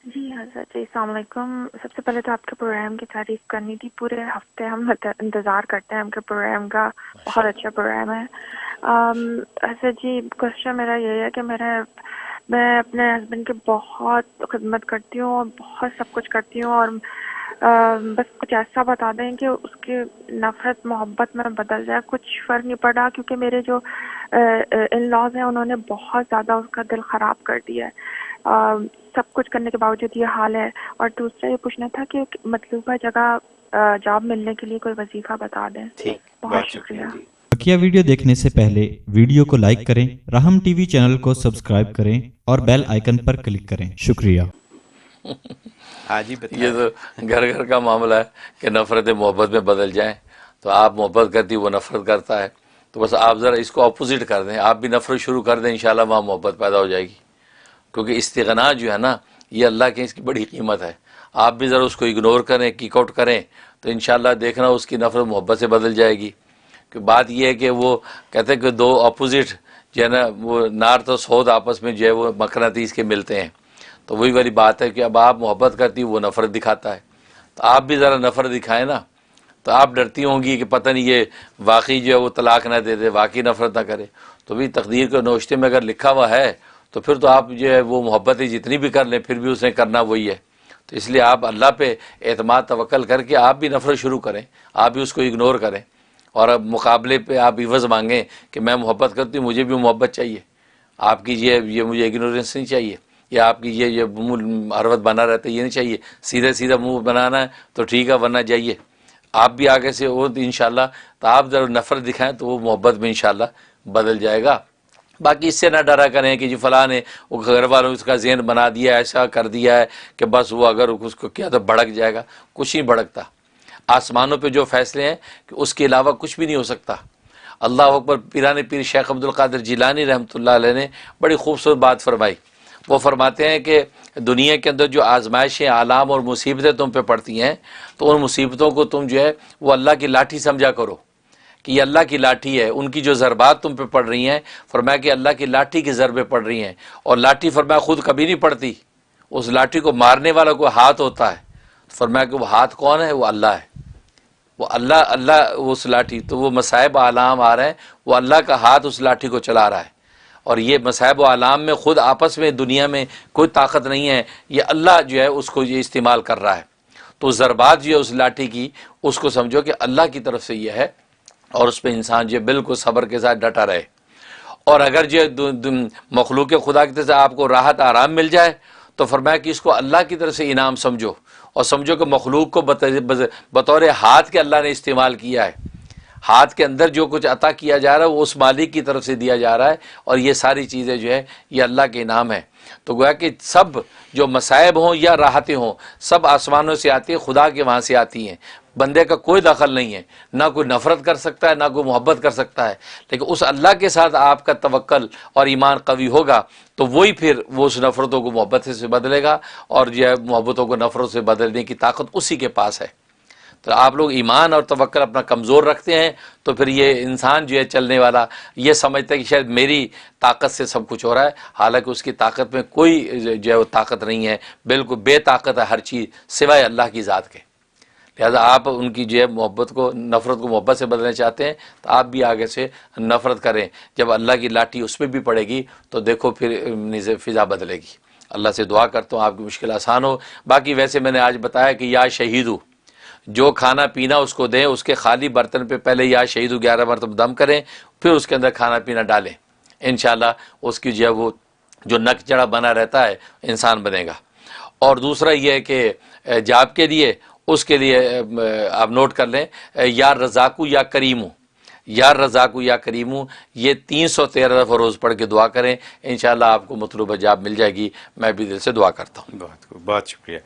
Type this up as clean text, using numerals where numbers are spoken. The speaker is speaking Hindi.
जी हज़रत जी, अस्सलाम वालेकुम। सबसे पहले तो आपके प्रोग्राम की तारीफ करनी थी। पूरे हफ्ते हम इंतज़ार करते हैं आपके प्रोग्राम का। बहुत अच्छा प्रोग्राम है। हज़रत जी, क्वेश्चन मेरा ये है कि मैं अपने हस्बैंड की बहुत खिदमत करती हूँ और बहुत सब कुछ करती हूँ, और बस कुछ ऐसा बता दें कि उसकी नफ़रत मोहब्बत में बदल जाए। कुछ फ़र्क नहीं पड़ा, क्योंकि मेरे जो इन लॉज हैं उन्होंने बहुत ज़्यादा उसका दिल ख़राब कर दिया है। सब कुछ करने के बावजूद ये हाल है। और दूसरा ये पूछना था कि मतलूबा जगह जॉब मिलने के लिए कोई वजीफा बता दें। ठीक, बहुत बहुत शुक्रिया शुक्रिया। जी। बकिया वीडियो देखने से पहले वीडियो को लाइक करें, राहम टीवी चैनल को सब्सक्राइब करें और बेल आइकन पर क्लिक करें। शुक्रिया। हाँ जी, ये बताएं। तो घर घर का मामला है कि नफ़रत मोहब्बत में बदल जाएं। तो आप मोहब्बत करती, वो नफ़रत करता है, तो बस आप ज़रा इसको अपोजिट कर दें, आप भी नफ़रत शुरू कर दें, इंशाल्लाह वहाँ मोहब्बत पैदा हो जाएगी। क्योंकि इस्तिग़ना जो है ना, ये अल्लाह के इसकी बड़ी कीमत है। आप भी ज़रा उसको इग्नोर करें, किक आउट करें, तो इंशाल्लाह देखना उसकी नफ़रत मोहब्बत से बदल जाएगी। कि बात यह है कि वो कहते हैं कि दो अपोजिट जो है ना, वो नार्थ और साउथ आपस में जो है वो मकनातीस के मिलते हैं। तो वही वाली बात है कि अब आप मोहब्बत करती, वो नफ़रत दिखाता है। तो आप भी ज़रा नफ़रत दिखाएं ना। तो आप डरती होंगी कि पता नहीं ये वाकई जो है वो तलाक ना दे दे, वाकई नफ़रत ना करे। तो भी तकदीर के नोश्ते में अगर लिखा हुआ है तो फिर तो आप जो है वो मोहब्बतें जितनी भी कर लें, फिर भी उसने करना वही है। तो इसलिए आप अल्लाह पे एतमाद तवक्ल करके आप भी नफ़रत शुरू करें, आप भी उसको इग्नोर करें, और अब मुकाबले पे आप इवज़ मांगें कि मैं मोहब्बत करती हूँ, मुझे भी मोहब्बत चाहिए, आपकी ये मुझे इग्नोरेंस नहीं चाहिए, या आपकी ये मुँह हरवत बना रहता है, ये नहीं चाहिए। सीधा सीधा मुँह बनाना है तो ठीक है, वरना जाइए। आप भी आगे से हो तो इंशाल्लाह, तो आप जब नफ़रत दिखाएं तो वो मोहब्बत में इंशाल्लाह बदल जाएगा। बाकी इससे ना डरा करें कि जी फलां ने वो घर वालों ने उसका ज़हन बना दिया, ऐसा कर दिया है कि बस वो अगर उसको किया तो भड़क जाएगा। कुछ नहीं भड़कता। आसमानों पे जो फैसले हैं कि उसके अलावा कुछ भी नहीं हो सकता। अल्लाह अकबर। पीराने पीर शेख अब्दुल कादिर जिलानी रहमतुल्लाह अलैह ने बड़ी खूबसूरत बात फरमाई। वो फरमाते हैं कि दुनिया के अंदर जो आजमाइशें, आलाम और मुसीबतें तुम पे पड़ती हैं, तो उन मुसीबतों को तुम जो है वो अल्लाह की लाठी समझा करो कि ये अल्लाह की लाठी है। उनकी जो ज़रबात तुम पे पड़ रही हैं, फरमाया कि अल्लाह की लाठी की ज़रबे पड़ रही हैं। और लाठी फरमाया खुद कभी नहीं पड़ती, उस लाठी को मारने वाला कोई हाथ होता है। फरमाया कि वो हाथ कौन है? वो अल्लाह है। वो अल्लाह अल्लाह उस लाठी, तो वो मसाइब आलाम आ रहे हैं, वो अल्लाह का हाथ उस लाठी को चला रहा है। और ये मसाइब आलाम में खुद आपस में दुनिया में कोई ताकत नहीं है, ये अल्लाह जो है उसको ये इस्तेमाल कर रहा है। तो ज़रबात जो है उस लाठी की, उसको समझो कि अल्लाह की तरफ से ये है, और उस पर इंसान जो बिल्कुल सब्र के साथ डटा रहे। और अगर जो मखलूक खुदा की तरफ से आपको राहत आराम मिल जाए, तो फरमाया कि इसको अल्लाह की तरफ से इनाम समझो, और समझो कि मखलूक को बतौर हाथ के अल्लाह ने इस्तेमाल किया है। हाथ के अंदर जो कुछ अता किया जा रहा है वो उस मालिक की तरफ से दिया जा रहा है, और ये सारी चीज़ें जो है ये अल्लाह के इनाम है। तो गोया कि सब जो मसाइब हों या राहतें हों, सब आसमानों से आती है, खुदा के वहाँ से आती हैं। बंदे का कोई दखल नहीं है, ना कोई नफ़रत कर सकता है, ना कोई मोहब्बत कर सकता है। लेकिन उस अल्लाह के साथ आपका तवक्ल और ईमान कवी होगा, तो वही फिर वो उस नफ़रतों को मोहब्बत से बदलेगा, और जो है मोहब्बतों को नफ़रत से बदलने की ताकत उसी के पास है। तो आप लोग ईमान और तवक्ल अपना कमज़ोर रखते हैं, तो फिर ये इंसान जो है चलने वाला ये समझता है कि शायद मेरी ताकत से सब कुछ हो रहा है, हालांकि उसकी ताकत में कोई जो है वो ताकत नहीं है, बिल्कुल बेताकत है हर चीज़ सिवाय अल्लाह की ज़ात के। लिहाजा आप उनकी जो है मोहब्बत को, नफ़रत को मोहब्बत से बदलना चाहते हैं, तो आप भी आगे से नफ़रत करें। जब अल्लाह की लाठी उस पर भी पड़ेगी तो देखो फिर फ़िज़ा बदलेगी। अल्लाह से दुआ करता हूँ आपकी मुश्किल आसान हो। बाकी वैसे मैंने आज बताया कि या शहीदू, जो खाना पीना उसको दें, उसके खाली बर्तन पे पहले या शहीदू 11 मरतब दम करें, फिर उसके अंदर खाना पीना डालें। इंशाल्लाह उसकी जो है वो जो नक चढ़ा बना रहता है इंसान बनेगा। और दूसरा ये है कि जाप के लिए, उसके लिए आप नोट कर लें, या रज़ाकू या करीमू, या रज़ाकू या करीमू, ये 313 दफ़ा रोज़ पढ़ के दुआ करें, इंशाल्लाह आपको मतलूबा जाप मिल जाएगी। मैं भी दिल से दुआ करता हूँ। बहुत शुक्रिया।